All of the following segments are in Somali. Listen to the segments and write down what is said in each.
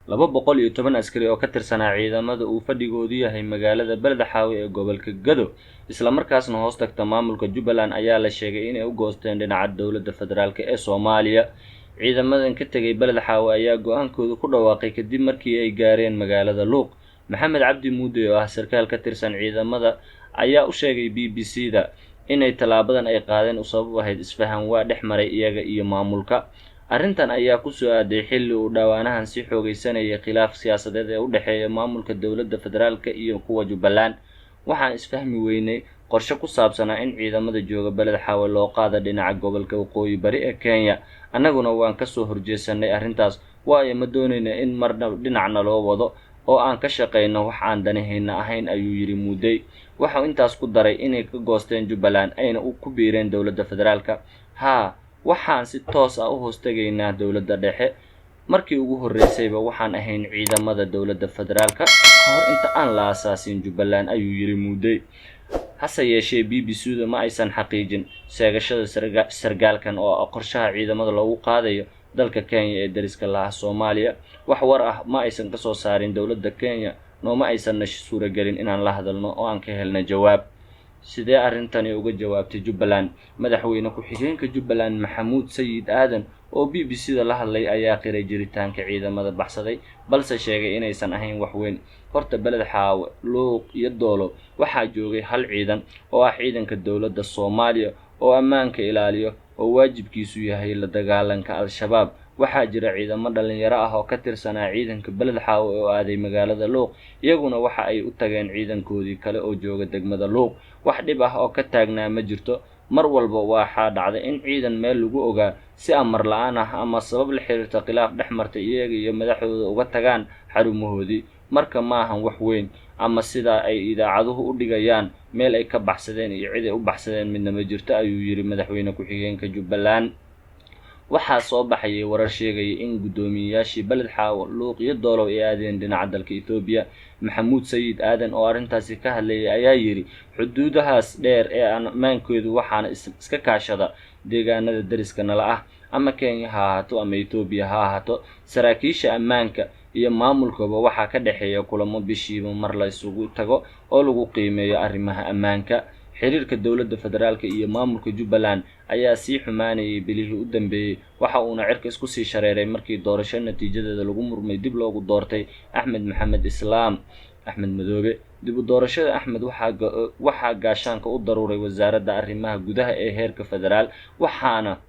210 askari oo ka tirsanaa ciidamada uu fadhigoodu yahay magaalada Beledxaawe ee gobolka Gado isla markaasna hoos tagta maamulka Jubbaland ayaa la sheegay inay u goosteen dhinaca dowladda federaalka ee Soomaaliya. ciidamadan ka tagay Beledxaawe ayaa go'aankooda ku dhawaaqay kadib markii ay gaareen magaalada Luuq. Maxamed Cabdi Muude oo ah sarkaal ka tirsan ciidamada ayaa u sheegay BBC-da inay talaabadan ay qaadeen u sabab ahayd isfahan waa dhex maray iyaga iyo maamulka. arrintan ayaa ku soo aaday xilli uu dhawaanahan si xoogaysanayay khilaaf siyaasadeed ee u dhexeeya maamulka dowladda federaalka iyo kuwa Jubbaland. waxaan isfahmi weynay qorshe ku saabsanaa in ciidamada jooga Beledxaawe loo qaado dhinaca gobolka waqooyi bari ee Kenya. annaguna waan ka soo horjeesanay arrintaas, waayo ma doonayna in marna dhinacna loo wado oo aan ka shaqeyno wax aan danahayna ahayn, ayuu yiri Muude. waxa uu intaas ku daray inay ka goosteen Jubbaland ayna ku biireen dowladda federaalka. waxaan si toos ah u hoostagaynaa dowladda dhexe. markii ugu horeysayba waxaan ahayn ciidamada dowladda federaalka hor inta aan la aasaasin Jubbaland, ayuu yiri Muude. hase yeeshee BBC-du ma aysan xaqiijin sheegashada sargaalkan oo qorshaha ciidamada loogu qaadayo dalka Kenya ee dariska la ah Soomaaliya. wax war ah ma aysan ka soo saarin dowladda Kenya, nooma aysan suuragelin inaan la hadalno oo aan ka helno jawaab. sidee arrintani uga jawaabtay Jubbaland? madaxweyne ku-xigeenka Jubbaland Maxamuud Sayid Aadan oo BBC-da la hadlay ayaa qiray jiritaanka ciidamada baxsaday, balse sheegay inaysan ahayn wax weyn. horta Beledxaawe, Luuq iyo Doolo waxaa joogay hal ciidan oo ah ciidanka dowladda Soomaaliya oo ammaanka ilaaliyo oo waajibkiisu yahay la dagaalanka Al-shabaab. waxaa jira ciidamo dhalinyaro ah oo ka tirsanaa ciidanka Beledxaawe oo aaday magaalada Luuq, iyaguna waxa ay u tageen ciidankoodii kale oo jooga degmada Luuq. wax dhib ah oo ka taagnaa ma jirto. mar walba waxaa dhacday in ciidan meel lagu ogaa si amar la'aan ah ama sabab la xiriirta khilaaf dhex martay iyaga iyo madaxdooda uga tagaan xarumahoodii. marka maahan wax weyn, ama sida ay idaacaduhu u dhigayaan meel ay ka baxsadeen iyo cid ay u baxsadeen midna ma jirto, ayuu yiri madaxweyne ku-xigeenka Jubbaland. waxaa soo baxayay warar sheegaya in guddoomiyeyaashii Beledxaawe, Luuq iyo Doolo ay aadeen dhinaca dalka Itoobiya. Maxamuud Sayid Aadan oo arrintaasi ka hadlayay ayaa yiri xuduudahaas dheer ee ammaankoodu waxaana iska kaashada deegaanada dariska nala ah, ama Kenya ha ahaato ama Itoobiya ha ahaato. saraakiisha ammaanka iyo maamulkaba waxaa ka dhexeeya kulamo bishiiba mar la isugu tago oo lagu qiimeeyo arrimaha ammaanka. xiriirka dowladda federaalka iyo maamulka Jubbaland ayaa sii xumaanayay bilihii u dambeeyay, waxa uuna cirka isku sii shareeray markii doorasho natiijadeeda lagu murmay dib loogu doortay Axmed Maxamed Islaam Axmed Madoobe. dib u doorashada Axmed waxaa gaashaanka u daruuray wasaaradda arrimaha gudaha ee heerka federaal, waxaana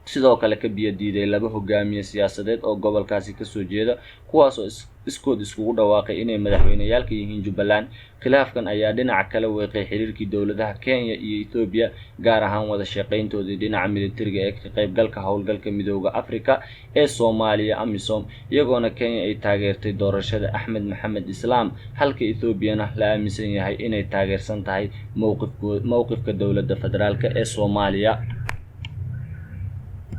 sidoo kale ka biyo diiday laba hogaamiye siyaasadeed oo gobolkaasi ka soo jeeda, kuwaas oo iskood iskugu dhawaaqay inay madaxweyneyaal ka yihiin Jubbaland. khilaafkan ayaa dhinaca kala weeqay xiriirkii dowladaha Kenya iyo Itoobiya, gaar ahaan wada shaqayntoodii dhinaca militariga ee ka qaybgalka howlgalka midowga Afrika ee Soomaaliya AMISOM, iyagoona Kenya ay taageertay doorashada Axmed Maxamed Islaam, halka Itoobiyana la aaminsan yahay inay taageersan tahay mowqifka dowladda federaalka ee Soomaaliya.